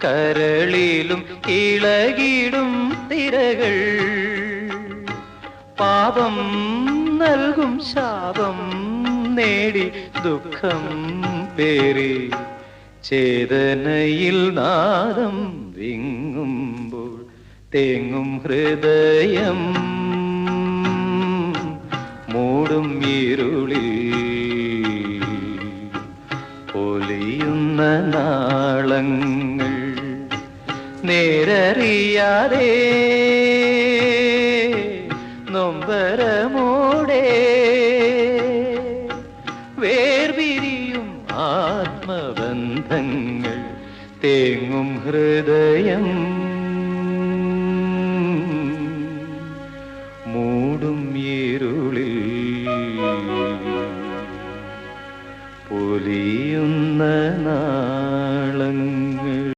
കരളിലും ഇളകിടും തിരകൾ പാപം നൽകും ശാപം നേടി ദുഃഖം പേറി ചേതനയിൽ നാദം വിങ്ങുമ്പോൾ തേങ്ങും ഹൃദയം മൂടും ഇരുളിൽ പൊലിയുന്ന നാളങ്ങൾ നേരറിയാതെ നൊമ്പരമോടെ വേർപിരിയും ആത്മബന്ധങ്ങൾ തേങ്ങും ഹൃദയം